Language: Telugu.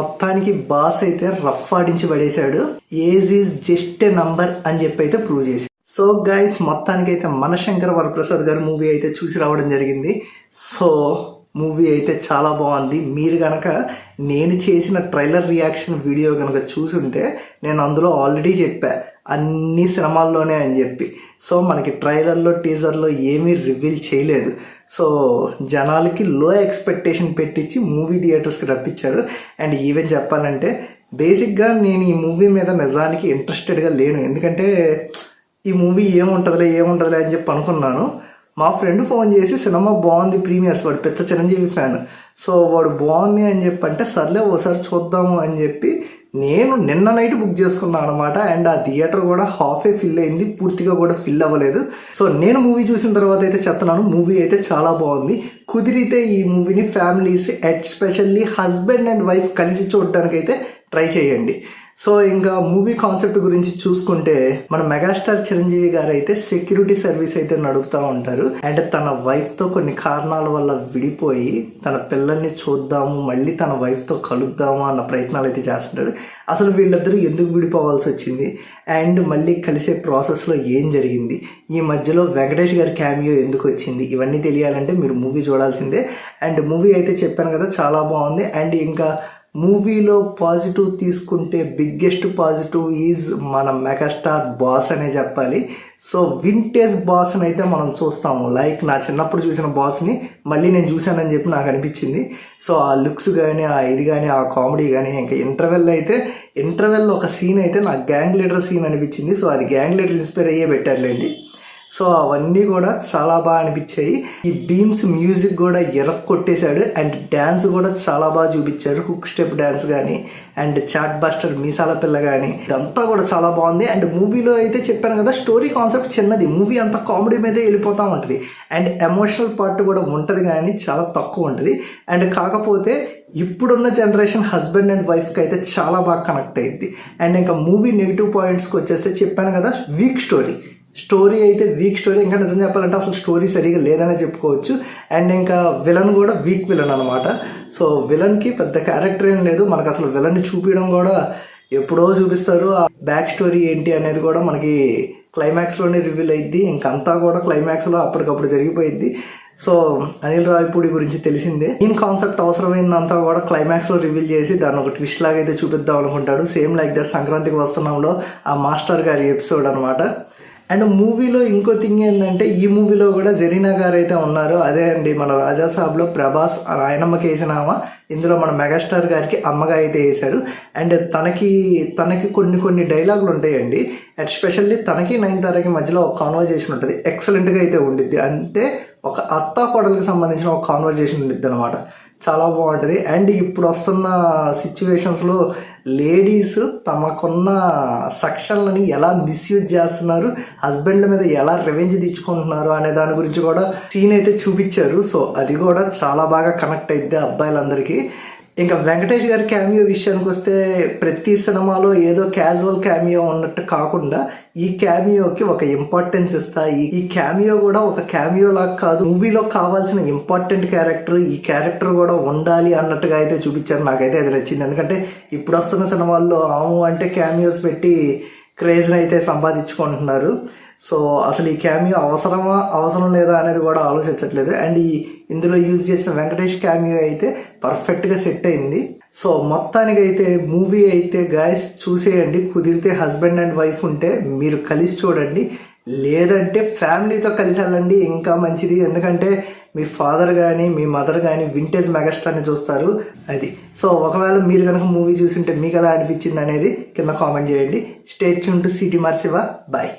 మొత్తానికి బాస్ అయితే రఫ్ ఆడించి పడేశాడు. Age is just a number అని చెప్పి అయితే ప్రూవ్ చేసి. సో గైస్, మొత్తానికి అయితే మనశంకర వరప్రసాద్ గారు మూవీ అయితే చూసి రావడం జరిగింది. సో మూవీ అయితే చాలా బాగుంది. మీరు కనుక నేను చేసిన ట్రైలర్ రియాక్షన్ వీడియో కనుక చూసుంటే నేను అందులో ఆల్రెడీ చెప్పా అన్ని సినిమాల్లోనే అని చెప్పి. సో మనకి ట్రైలర్లో టీజర్లో ఏమీ రివీల్ చేయలేదు. సో జనాలకి లో ఎక్స్పెక్టేషన్ పెట్టించి మూవీ థియేటర్స్కి రప్పించారు. అండ్ ఈవెన్ చెప్పాలంటే బేసిక్గా నేను ఈ మూవీ మీద నిజానికి ఇంట్రెస్టెడ్గా లేను. ఎందుకంటే ఈ మూవీ ఏముంటుందిలే అని చెప్పి అనుకున్నాను. మా ఫ్రెండ్ ఫోన్ చేసి సినిమా బాగుంది, ప్రీమియర్స్, వాడు పెద్ద చిరంజీవి ఫ్యాన్. సో వాడు బాగుంది అని చెప్పి అంటే సర్లే ఓసారి చూద్దాము అని చెప్పి నేను నిన్న నైట్ బుక్ చేసుకున్నాను అనమాట. అండ్ ఆ థియేటర్ కూడా హాఫే ఫిల్ అయింది, పూర్తిగా కూడా ఫిల్ అవ్వలేదు. సో నేను మూవీ చూసిన తర్వాత అయితే చెప్తున్నాను, మూవీ అయితే చాలా బాగుంది. కుదిరితే ఈ మూవీని families especially husband and wife కలిసి చూడడానికి అయితే ట్రై చేయండి. సో ఇంకా మూవీ కాన్సెప్ట్ గురించి చూసుకుంటే మన మెగాస్టార్ చిరంజీవి గారు అయితే సెక్యూరిటీ సర్వీస్ అయితే నడుపుతూ ఉంటారు. అండ్ తన వైఫ్తో కొన్ని కారణాల వల్ల విడిపోయి తన పిల్లల్ని చూద్దాము, మళ్ళీ తన వైఫ్తో కలుద్దాము అన్న ప్రయత్నాలు అయితే చేస్తుంటాడు. అసలు వీళ్ళిద్దరూ ఎందుకు విడిపోవాల్సి వచ్చింది అండ్ మళ్ళీ కలిసే ప్రాసెస్లో ఏం జరిగింది, ఈ మధ్యలో వెంకటేష్ గారి క్యామియో ఎందుకు వచ్చింది, ఇవన్నీ తెలియాలంటే మీరు మూవీ చూడాల్సిందే. అండ్ మూవీ అయితే చెప్పాను కదా చాలా బాగుంది. అండ్ ఇంకా మూవీలో పాజిటివ్ తీసుకుంటే బిగ్గెస్ట్ పాజిటివ్ ఈజ్ మన మెగాస్టార్ బాస్ అనే చెప్పాలి. సో వింటేజ్ బాస్ని అయితే మనం చూస్తాము. లైక్ నా చిన్నప్పుడు చూసిన బాస్ని మళ్ళీ నేను చూశానని చెప్పి నాకు అనిపించింది. సో ఆ లుక్స్ కానీ, ఆ ఇది కానీ, ఆ కామెడీ కానీ, ఇంకా ఇంటర్వెల్లో ఒక సీన్ అయితే నాకు గ్యాంగ్ లీడర్ సీన్ అనిపించింది. సో అది గ్యాంగ్ లీడర్ ఇన్స్పైర్ అయ్యే పెట్టారులేండి. సో అవన్నీ కూడా చాలా బాగా అనిపించాయి. ఈ బీమ్స్ మ్యూజిక్ కూడా కొట్టేశాడు. అండ్ డ్యాన్స్ కూడా చాలా బాగా చూపించారు. హుక్ స్టెప్ డ్యాన్స్ కానీ అండ్ చాట్ బస్టర్ మీసాల పిల్ల కానీ ఇదంతా కూడా చాలా బాగుంది. అండ్ మూవీలో అయితే చెప్పాను కదా స్టోరీ కాన్సెప్ట్ చిన్నది, మూవీ అంతా కామెడీ మీదే వెళ్ళిపోతూ ఉంటుంది. అండ్ ఎమోషనల్ పార్ట్ కూడా ఉంటుంది కానీ చాలా తక్కువ ఉంటుంది. అండ్ కాకపోతే ఇప్పుడున్న జనరేషన్ హస్బెండ్ అండ్ వైఫ్కి అయితే చాలా బాగా కనెక్ట్ అయ్యింది. అండ్ ఇంకా మూవీ నెగిటివ్ పాయింట్స్కి వచ్చేస్తే చెప్పాను కదా వీక్ స్టోరీ అయితే వీక్ స్టోరీ. ఇంకా నిజం చెప్పాలంటే అసలు స్టోరీ సరిగా లేదనే చెప్పుకోవచ్చు. అండ్ ఇంకా విలన్ కూడా వీక్ విలన్ అనమాట. సో విలన్కి పెద్ద క్యారెక్టర్ ఏం లేదు. మనకు అసలు విలన్ని చూపించడం కూడా ఎప్పుడో చూపిస్తారు. ఆ బ్యాక్ స్టోరీ ఏంటి అనేది కూడా మనకి క్లైమాక్స్లోనే రివీల్ అయ్యిద్ది. ఇంకంతా కూడా క్లైమాక్స్లో అప్పటికప్పుడు జరిగిపోయిద్ది. సో అనిల్ రావిపూడి గురించి తెలిసిందే. ఈ కాన్సెప్ట్ అవసరమైందంతా కూడా క్లైమాక్స్లో రివీల్ చేసి దాన్ని ఒక ట్విస్ట్ లాగా అయితే చూపిద్దాం అనుకుంటాడు. సేమ్ లైక్ దట్ సంక్రాంతికి వస్తున్నాంలో ఆ మాస్టర్ గారి ఎపిసోడ్ అనమాట. అండ్ మూవీలో ఇంకో థింగ్ ఏంటంటే ఈ మూవీలో కూడా జరీనా గారు అయితే ఉన్నారు. అదే అండి మన రాజాసాబ్లో ప్రభాస్ ఆయనమ్మకి వేసినామా, ఇందులో మన మెగాస్టార్ గారికి అమ్మగా అయితే వేశారు. అండ్ తనకి కొన్ని డైలాగులు ఉంటాయండి. ఎస్పెషల్లీ తనకి నయనతారకి మధ్యలో ఒక కాన్వర్జేషన్ ఉంటుంది, ఎక్సలెంట్గా అయితే ఉండిద్ది. అంటే ఒక అత్తా కోడలికి సంబంధించిన ఒక కాన్వర్జేషన్ ఉండిద్ది అనమాట, చాలా బాగుంటుంది. అండ్ ఇప్పుడు వస్తున్న సిచ్యువేషన్స్లో లేడీస్ తమకున్న సెక్షన్లని ఎలా మిస్యూజ్ చేస్తున్నారు, హస్బెండ్ల మీద ఎలా రివెంజ్ తెచ్చుకుంటున్నారు అనే దాని గురించి కూడా సీన్ అయితే చూపించారు. సో అది కూడా చాలా బాగా కనెక్ట్ అయితే అబ్బాయిలందరికీ. ఇంకా వెంకటేష్ గారి క్యామియో విషయానికి వస్తే ప్రతి సినిమాలో ఏదో క్యాజువల్ క్యామియో ఉన్నట్టు కాకుండా ఈ క్యామియోకి ఒక ఇంపార్టెన్స్ ఇస్తాయి. ఈ క్యామియో కూడా ఒక క్యామియో లాగా కాదు, మూవీలో కావాల్సిన ఇంపార్టెంట్ క్యారెక్టర్, ఈ క్యారెక్టర్ కూడా ఉండాలి అన్నట్టుగా అయితే చూపించారు. నాకైతే అది నచ్చింది. ఎందుకంటే ఇప్పుడు వస్తున్న సినిమాల్లో అంటే క్యామియోస్ పెట్టి క్రేజ్ని అయితే సంపాదించుకుంటున్నారు. సో అసలు ఈ క్యామియో అవసరం లేదా అనేది కూడా ఆలోచించట్లేదు. అండ్ ఇందులో యూజ్ చేసిన వెంకటేష్ క్యామియో అయితే పర్ఫెక్ట్గా సెట్ అయింది. సో మొత్తానికి అయితే మూవీ అయితే గాయస్ చూసేయండి. కుదిరితే హస్బెండ్ అండ్ వైఫ్ ఉంటే మీరు కలిసి చూడండి, లేదంటే ఫ్యామిలీతో కలిసి వెళ్ళండి ఇంకా మంచిది. ఎందుకంటే మీ ఫాదర్ కానీ మీ మదర్ కానీ వింటేజ్ మెగాస్టార్ని చూస్తారు అది. సో ఒకవేళ మీరు కనుక మూవీ చూసింటే మీకు ఎలా అనిపించింది అనేది కింద కామెంట్ చేయండి. స్టే ట్యూన్ టు సిటీ మార్సివా. బాయ్.